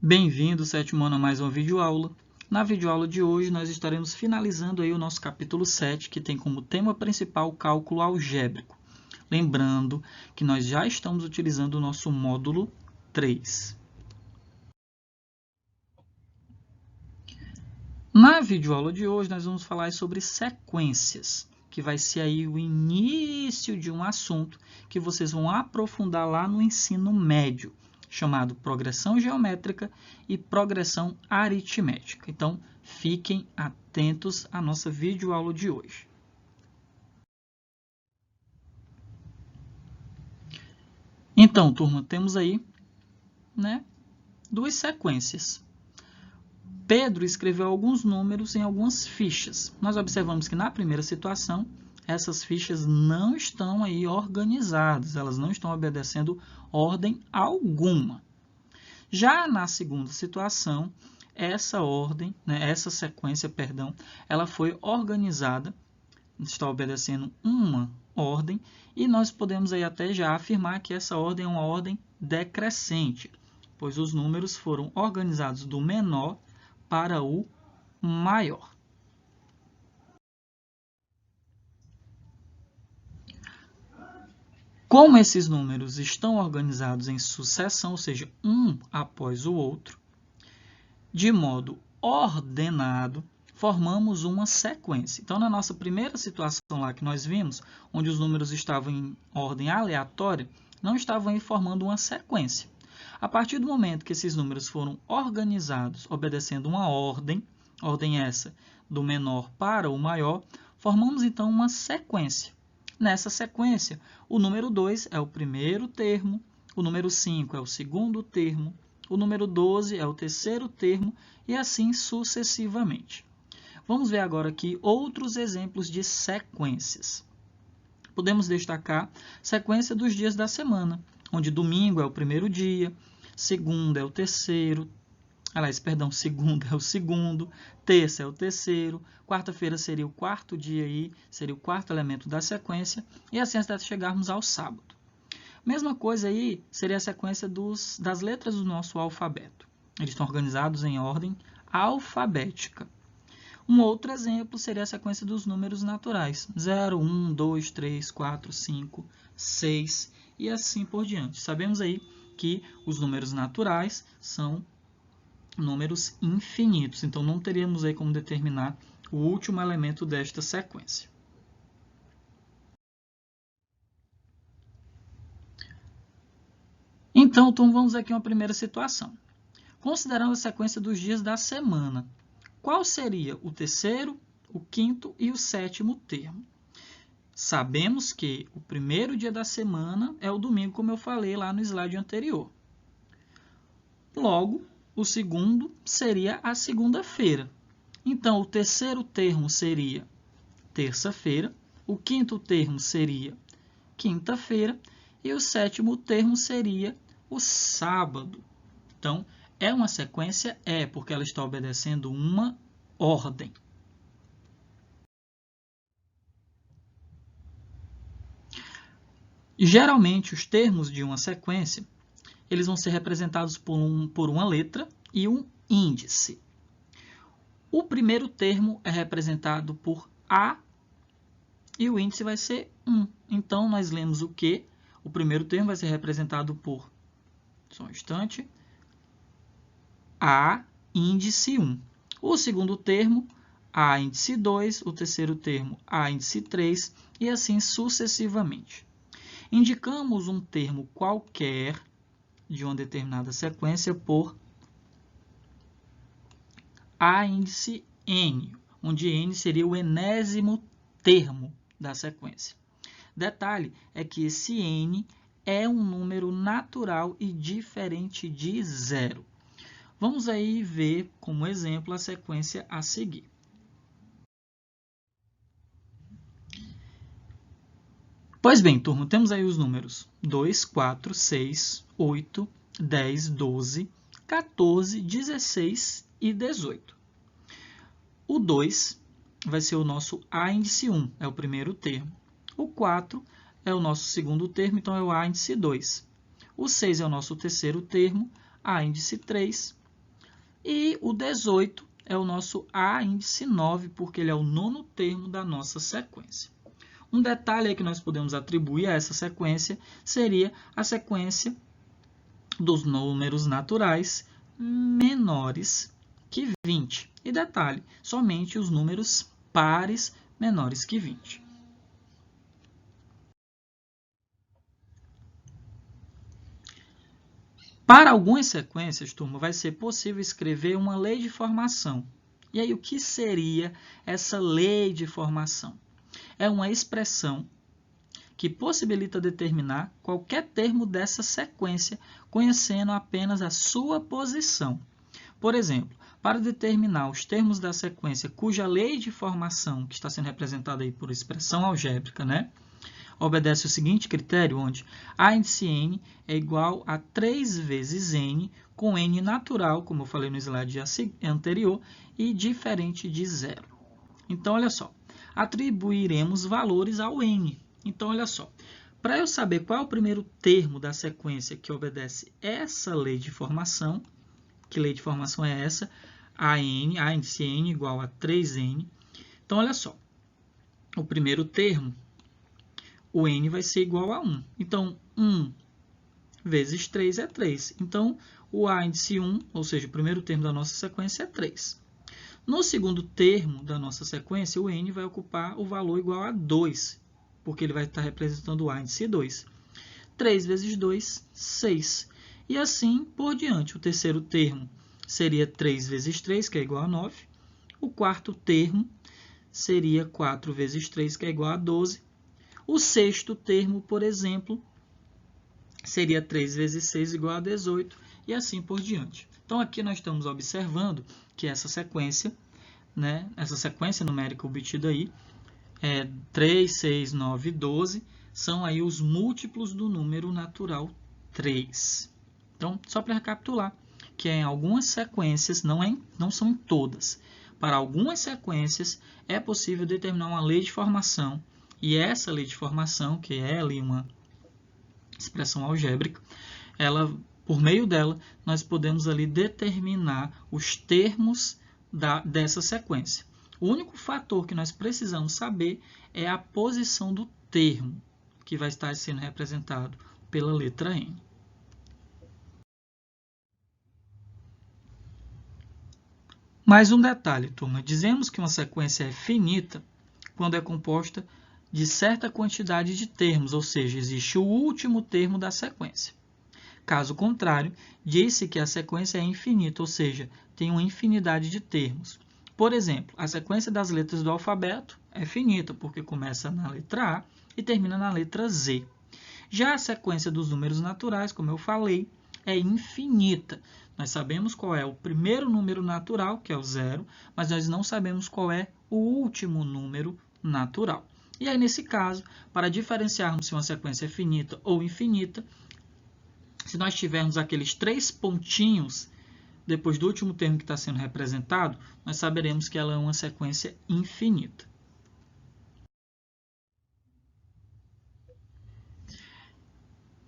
Bem-vindo, sétimo ano, a mais uma videoaula. Na videoaula de hoje, nós estaremos finalizando aí o nosso capítulo 7, que tem como tema principal o cálculo algébrico. Lembrando que nós já estamos utilizando o nosso módulo 3. Na videoaula de hoje, nós vamos falar sobre sequências, que vai ser aí o início de um assunto que vocês vão aprofundar lá no ensino médio, chamado progressão geométrica e progressão aritmética. Então, fiquem atentos à nossa videoaula de hoje. Então, turma, temos aí, duas sequências. Pedro escreveu alguns números em algumas fichas. Nós observamos que na primeira situação, essas fichas não estão aí organizadas, elas não estão obedecendo ordem alguma. Já na segunda situação, essa sequência, ela foi organizada, está obedecendo uma ordem, e nós podemos aí até já afirmar que essa ordem é uma ordem decrescente, pois os números foram organizados do menor para o maior. Como esses números estão organizados em sucessão, ou seja, um após o outro, de modo ordenado, formamos uma sequência. Então, na nossa primeira situação lá que nós vimos, onde os números estavam em ordem aleatória, não estavam aí formando uma sequência. A partir do momento que esses números foram organizados, obedecendo uma ordem essa do menor para o maior, formamos então uma sequência. Nessa sequência, o número 2 é o primeiro termo, o número 5 é o segundo termo, o número 12 é o terceiro termo e assim sucessivamente. Vamos ver agora aqui outros exemplos de sequências. Podemos destacar sequência dos dias da semana, onde domingo é o primeiro dia, segunda é o terceiro, segundo é o segundo, terça é o terceiro, quarta-feira seria o quarto dia aí, seria o quarto elemento da sequência, e assim até chegarmos ao sábado. Mesma coisa aí seria a sequência das letras do nosso alfabeto. Eles estão organizados em ordem alfabética. Um outro exemplo seria a sequência dos números naturais. 0, 1, 2, 3, 4, 5, 6 e assim por diante. Sabemos aí que os números naturais são números infinitos. Então, não teríamos aí como determinar o último elemento desta sequência. Então, vamos aqui a uma primeira situação. Considerando a sequência dos dias da semana, qual seria o terceiro, o quinto e o sétimo termo? Sabemos que o primeiro dia da semana é o domingo, como eu falei lá no slide anterior. Logo, o segundo seria a segunda-feira. Então, o terceiro termo seria terça-feira, o quinto termo seria quinta-feira e o sétimo termo seria o sábado. Então, é uma sequência? É, porque ela está obedecendo uma ordem. Geralmente, os termos de uma sequência, eles vão ser representados por uma letra e um índice. O primeiro termo é representado por A e o índice vai ser 1. Então, nós lemos o quê? O primeiro termo vai ser representado por, só um instante, A índice 1. O segundo termo, A índice 2. O terceiro termo, A índice 3. E assim sucessivamente. Indicamos um termo qualquer de uma determinada sequência por A índice n, onde n seria o enésimo termo da sequência. Detalhe é que esse n é um número natural e diferente de zero. Vamos aí ver como exemplo a sequência a seguir. Pois bem, turma, temos aí os números 2, 4, 6, 8, 10, 12, 14, 16 e 18. O 2 vai ser o nosso A índice 1, é o primeiro termo. O 4 é o nosso segundo termo, então é o A índice 2. O 6 é o nosso terceiro termo, A índice 3. E o 18 é o nosso A índice 9, porque ele é o nono termo da nossa sequência. Um detalhe aí que nós podemos atribuir a essa sequência seria a sequência dos números naturais menores que 20. E detalhe, somente os números pares menores que 20. Para algumas sequências, turma, vai ser possível escrever uma lei de formação. E aí, o que seria essa lei de formação? É uma expressão que possibilita determinar qualquer termo dessa sequência, conhecendo apenas a sua posição. Por exemplo, para determinar os termos da sequência cuja lei de formação, que está sendo representada aí por expressão algébrica, né, obedece o seguinte critério, onde A índice n é igual a 3 vezes n, com n natural, como eu falei no slide anterior, e diferente de zero. Então, olha só, atribuiremos valores ao n. Então, olha só, para eu saber qual é o primeiro termo da sequência que obedece essa lei de formação, que lei de formação é essa? A índice n igual a 3n. Então, olha só, o primeiro termo, o n vai ser igual a 1. Então, 1 vezes 3 é 3. Então, o A índice 1, ou seja, o primeiro termo da nossa sequência é 3. No segundo termo da nossa sequência, o n vai ocupar o valor igual a 2, porque ele vai estar representando o A índice 2. 3 vezes 2, 6. E assim por diante. O terceiro termo seria 3 vezes 3, que é igual a 9. O quarto termo seria 4 vezes 3, que é igual a 12. O sexto termo, por exemplo, seria 3 vezes 6 igual a 18, e assim por diante. Então, aqui nós estamos observando que essa sequência numérica obtida aí, 3, 6, 9, 12, são aí os múltiplos do número natural 3. Então, só para recapitular, que em algumas sequências, não são em todas, para algumas sequências é possível determinar uma lei de formação, e essa lei de formação, que é ali uma expressão algébrica, por meio dela, nós podemos ali determinar os termos dessa sequência. O único fator que nós precisamos saber é a posição do termo, que vai estar sendo representado pela letra N. Mais um detalhe, turma. Dizemos que uma sequência é finita quando é composta de certa quantidade de termos, ou seja, existe o último termo da sequência. Caso contrário, disse que a sequência é infinita, ou seja, tem uma infinidade de termos. Por exemplo, a sequência das letras do alfabeto é finita, porque começa na letra A e termina na letra Z. Já a sequência dos números naturais, como eu falei, é infinita. Nós sabemos qual é o primeiro número natural, que é o 0, mas nós não sabemos qual é o último número natural. E aí, nesse caso, para diferenciarmos se uma sequência é finita ou infinita, se nós tivermos aqueles 3 pontinhos depois do último termo que está sendo representado, nós saberemos que ela é uma sequência infinita.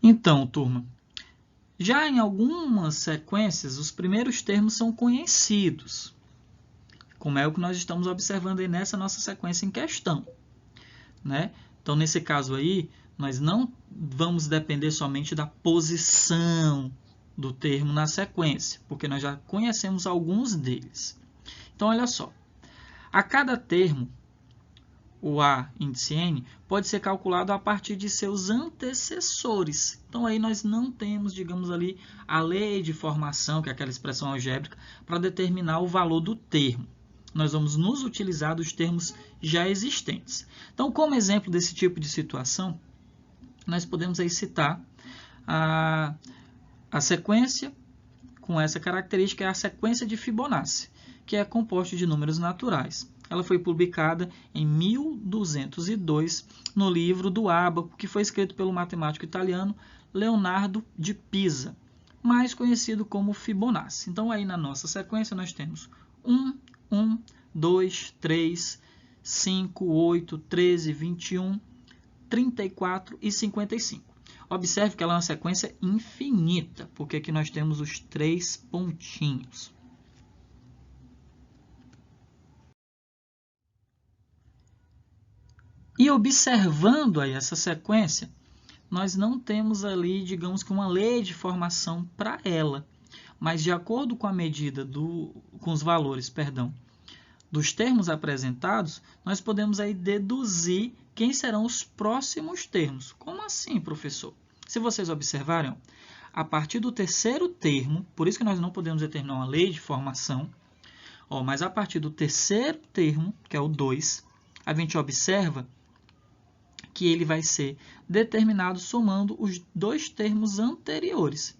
Então, turma, já em algumas sequências, os primeiros termos são conhecidos, como é o que nós estamos observando aí nessa nossa sequência em questão, né? Então, nesse caso aí, nós não vamos depender somente da posição do termo na sequência, porque nós já conhecemos alguns deles. Então, olha só. A cada termo, o A índice n, pode ser calculado a partir de seus antecessores. Então, aí nós não temos, digamos ali, a lei de formação, que é aquela expressão algébrica, para determinar o valor do termo. Nós vamos nos utilizar dos termos já existentes. Então, como exemplo desse tipo de situação, nós podemos aí citar a sequência com essa característica, é a sequência de Fibonacci, que é composta de números naturais. Ela foi publicada em 1202 no livro do Ábaco, que foi escrito pelo matemático italiano Leonardo de Pisa, mais conhecido como Fibonacci. Então, aí na nossa sequência, nós temos 1, 1, 2, 3, 5, 8, 13, 21, 34 e 55. Observe que ela é uma sequência infinita, porque aqui nós temos os 3 pontinhos. E observando aí essa sequência, nós não temos ali, digamos que uma lei de formação para ela, mas de acordo com a medida com os valores, dos termos apresentados, nós podemos aí deduzir quem serão os próximos termos. Como assim, professor? Se vocês observarem, a partir do terceiro termo, por isso que nós não podemos determinar uma lei de formação, mas a partir do terceiro termo, que é o 2, a gente observa que ele vai ser determinado somando os dois termos anteriores.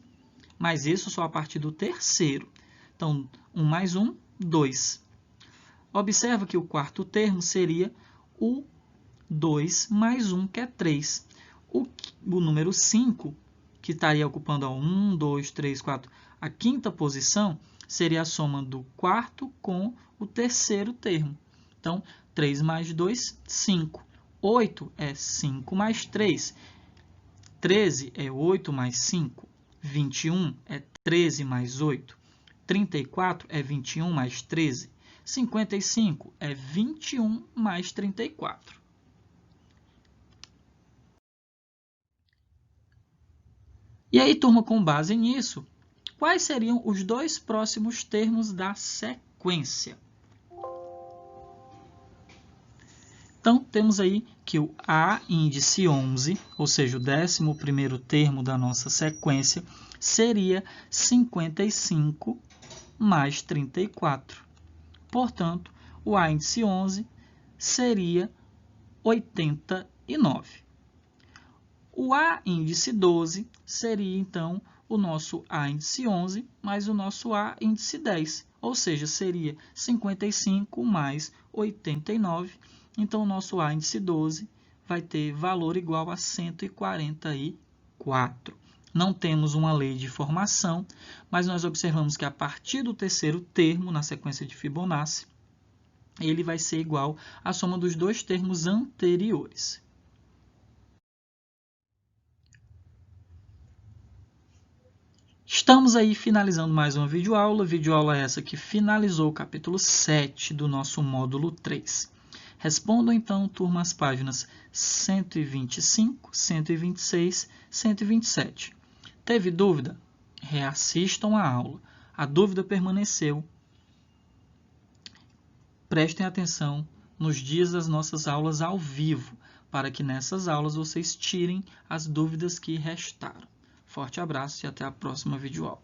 Mas isso só a partir do terceiro. Então, 1 mais 1, 2. Observa que o quarto termo seria o 2 mais 1, que é 3. O número 5, que estaria ocupando a 1, 2, 3, 4, a quinta posição, seria a soma do quarto com o terceiro termo. Então, 3 mais 2, 5. 8 é 5 mais 3. 13 é 8 mais 5. 21 é 13 mais 8. 34 é 21 mais 13. 55 é 21 mais 34. E aí, turma, com base nisso, quais seriam os dois próximos termos da sequência? Então, temos aí que o A índice 11, ou seja, o 11º termo da nossa sequência, seria 55 mais 34. Portanto, o A índice 11 seria 89. O A índice 12 seria, então, o nosso A índice 11 mais o nosso A índice 10, ou seja, seria 55 mais 89. Então, o nosso A índice 12 vai ter valor igual a 144. Não temos uma lei de formação, mas nós observamos que a partir do terceiro termo, na sequência de Fibonacci, ele vai ser igual à soma dos dois termos anteriores. Estamos aí finalizando mais uma videoaula. Videoaula essa que finalizou o capítulo 7 do nosso módulo 3. Respondam então, turma, as páginas 125, 126, 127. Teve dúvida? Reassistam a aula. A dúvida permaneceu. Prestem atenção nos dias das nossas aulas ao vivo, para que nessas aulas vocês tirem as dúvidas que restaram. Forte abraço e até a próxima videoaula.